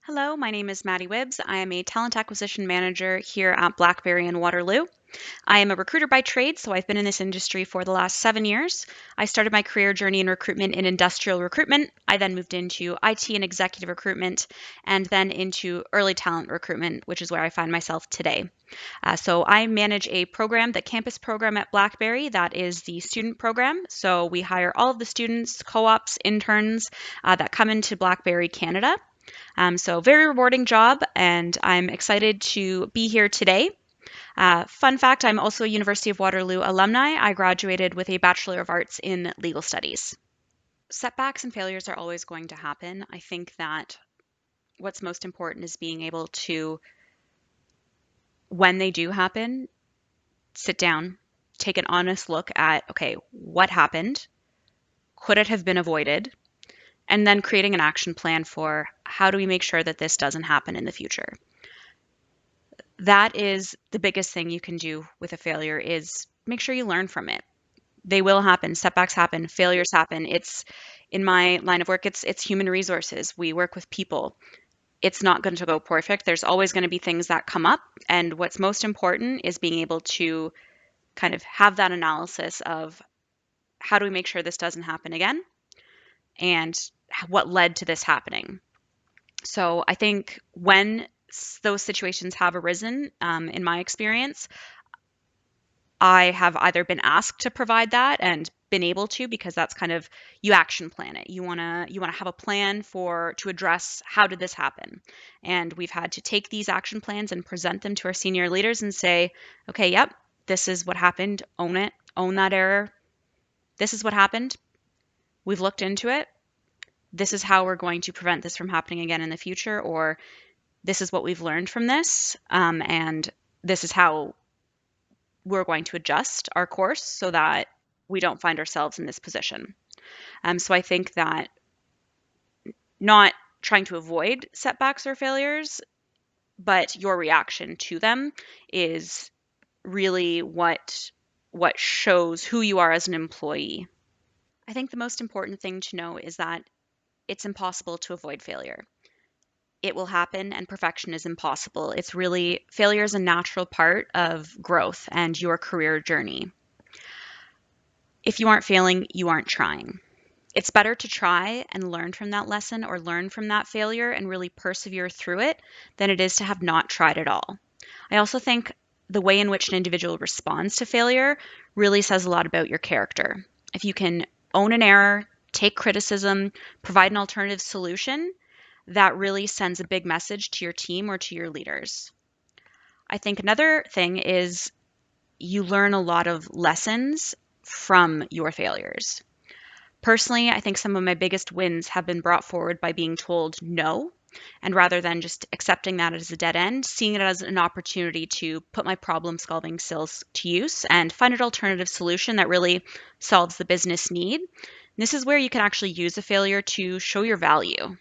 Hello, my name is Maddie Whibbs. I am a talent acquisition manager here at Blackberry in Waterloo. I am a recruiter by trade, so I've been in this industry for the last 7 years. I started my career journey in recruitment in industrial recruitment. I then moved into IT and executive recruitment, and then into early talent recruitment, which is where I find myself today. So I manage a program, the campus program at Blackberry, that is the student program. So we hire all of the students, co-ops, interns that come into Blackberry Canada. So very rewarding job, and I'm excited to be here today. Fun fact, I'm also a University of Waterloo alumni. I graduated with a Bachelor of Arts in Legal Studies. Setbacks and failures are always going to happen. I think that what's most important is being able to, when they do happen, sit down, take an honest look at, okay, what happened? Could it have been avoided? And then creating an action plan for how do we make sure that this doesn't happen in the future. That is the biggest thing you can do with a failure is make sure you learn from it. They will happen, setbacks happen, failures happen. It's in my line of work, it's human resources. We work with people. It's not going to go perfect. There's always going to be things that come up. And what's most important is being able to kind of have that analysis of how do we make sure this doesn't happen again and what led to this happening. So I think when those situations have arisen, in my experience, I have either been asked to provide that and been able to because that's kind of you action plan it. You want to have a plan for to address how did this happen. And we've had to take these action plans and present them to our senior leaders and say, okay, yep, this is what happened. Own it. Own that error. This is what happened. We've looked into it. This is how we're going to prevent this from happening again in the future, or this is what we've learned from this, and this is how we're going to adjust our course so that we don't find ourselves in this position. So I think that not trying to avoid setbacks or failures, but your reaction to them is really what shows who you are as an employee. I think the most important thing to know is that it's impossible to avoid failure. It will happen and perfection is impossible. It's really failure is a natural part of growth and your career journey. If you aren't failing, you aren't trying. It's better to try and learn from that lesson or learn from that failure and really persevere through it than it is to have not tried at all. I also think the way in which an individual responds to failure really says a lot about your character. If you can own an error, take criticism, provide an alternative solution, that really sends a big message to your team or to your leaders. I think another thing is you learn a lot of lessons from your failures. Personally, I think some of my biggest wins have been brought forward by being told no. And rather than just accepting that as a dead end, seeing it as an opportunity to put my problem solving skills to use and find an alternative solution that really solves the business need. This is where you can actually use a failure to show your value.